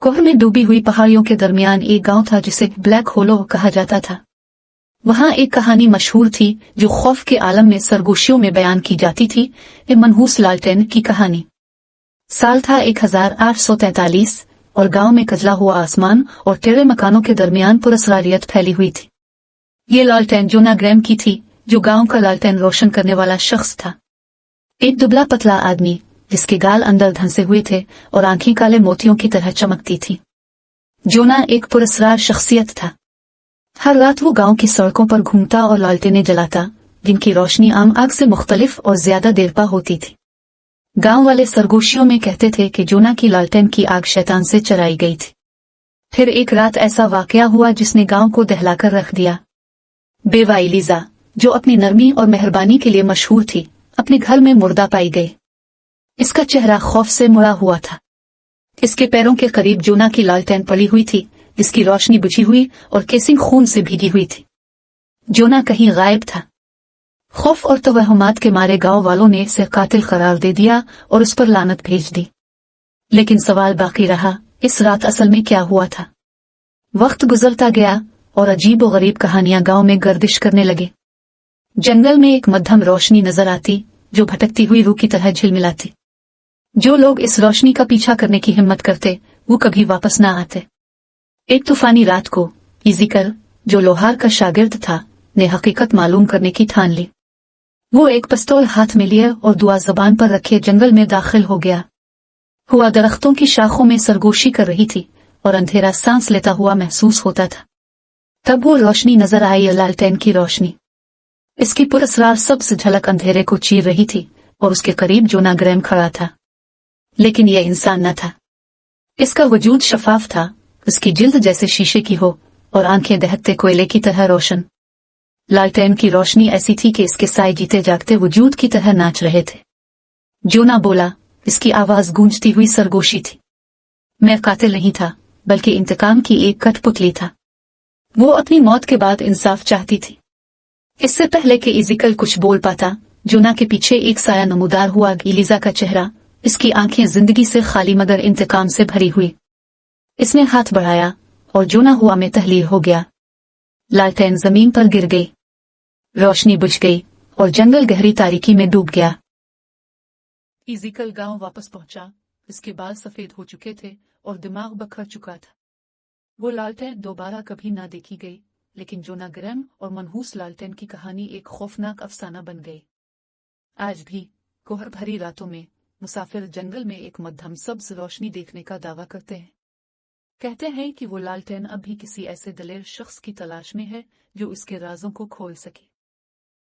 कोहरे में डूबी हुई पहाड़ियों के दरमियान एक गांव था जिसे ब्लैक होलो कहा जाता था। वहां एक कहानी मशहूर थी जो खौफ के आलम में सरगोशियों में बयान की जाती थी, ये मनहूस लालटेन की कहानी। साल था 1843 और गांव में कजला हुआ आसमान और टेढ़े मकानों के दरमियान पुरस्कारियत फैली हुई थी। ये लालटेन जोना ग्रैम की थी, जो गांव का लालटेन रोशन करने वाला शख्स था। एक दुबला पतला आदमी जिसके गाल अंदर धंसे हुए थे और आंखें काले मोतियों की तरह चमकती थी। जोना एक पुरस्कार शख्सियत था। हर रात वो गांव की सड़कों पर घूमता और लालटेनें जलाता, जिनकी रोशनी आम आग से मुख्तलिफ और ज्यादा देरपा होती थी। गांव वाले सरगोशियों में कहते थे कि जोना की लालटेन की आग शैतान से चराई गई थी। फिर एक रात ऐसा वाकया हुआ जिसने गांव को दहलाकर रख दिया। बेवा एलिजा, जो अपनी नरमी और मेहरबानी के लिए मशहूर थी, अपने घर में मुर्दा पाई गई। इसका चेहरा खौफ से मुड़ा हुआ था। इसके पैरों के करीब जोना की लालटेन पड़ी हुई थी, जिसकी रोशनी बुझी हुई और केसिंग खून से भीगी हुई थी। जोना कहीं गायब था। खौफ और तवहमात के मारे गांव वालों ने इसे कातिल करार दे दिया और उस पर लानत भेज दी। लेकिन सवाल बाकी रहा, इस रात असल में क्या हुआ था। वक्त गुजरता गया और अजीब और गरीब कहानियां गांव में गर्दिश करने लगे। जंगल में एक मध्यम रोशनी नजर आती जो भटकती हुई रूह की तरह झिलमिलाती। जो लोग इस रोशनी का पीछा करने की हिम्मत करते वो कभी वापस न आते। एक तूफानी रात को इज़िकल, जो लोहार का शागिर्द था, ने हकीकत मालूम करने की ठान ली। वो एक पिस्तौल हाथ में लिए और दुआ जबान पर रखे जंगल में दाखिल हो गया। हुआ दरख्तों की शाखों में सरगोशी कर रही थी और अंधेरा सांस लेता हुआ महसूस होता था। तब वो रोशनी नजर आई, लालटेन की रोशनी। इसकी पुरस्कार सब्ज झलक अंधेरे को चीर रही थी और उसके करीब जोना ग्रैम खड़ा था। लेकिन यह इंसान न था। इसका वजूद शफाफ था, उसकी जिल्द जैसे शीशे की हो और आंखें दहकते कोयले की तरह रोशन। लालटेन की रोशनी ऐसी थी कि इसके साए जीते जागते वजूद की तरह नाच रहे थे। जोना बोला, इसकी आवाज गूंजती हुई सरगोशी थी। मैं कातिल नहीं था, बल्कि इंतकाम की एक कठपुतली था। वो अपनी मौत के बाद इंसाफ चाहती थी। इससे पहले कि इज़िकल कुछ बोल पाता, जोना के पीछे एक साया नमूदार हुआ, एलिजा का चेहरा। इसकी आंखें जिंदगी से खाली मगर इंतकाम से भरी हुई। इसने हाथ बढ़ाया और जोना हुआ में तहलील हो गया। लालटेन जमीन पर गिर गई, रोशनी बुझ गई और जंगल गहरी तारीकी में डूब गया। इज़िकल गांव वापस पहुंचा। इसके बाल सफेद हो चुके थे और दिमाग बखर चुका था। वो लालटेन दोबारा कभी ना देखी गई, लेकिन जोना ग्रैम और मनहूस लालटेन की कहानी एक खौफनाक अफसाना बन गई। आज भी कोहर भरी रातों में मुसाफिर जंगल में एक मध्यम सब्ज रोशनी देखने का दावा करते हैं। कहते हैं कि वो लालटेन अब भी किसी ऐसे दलेर शख्स की तलाश में है जो इसके राजों को खोल सके।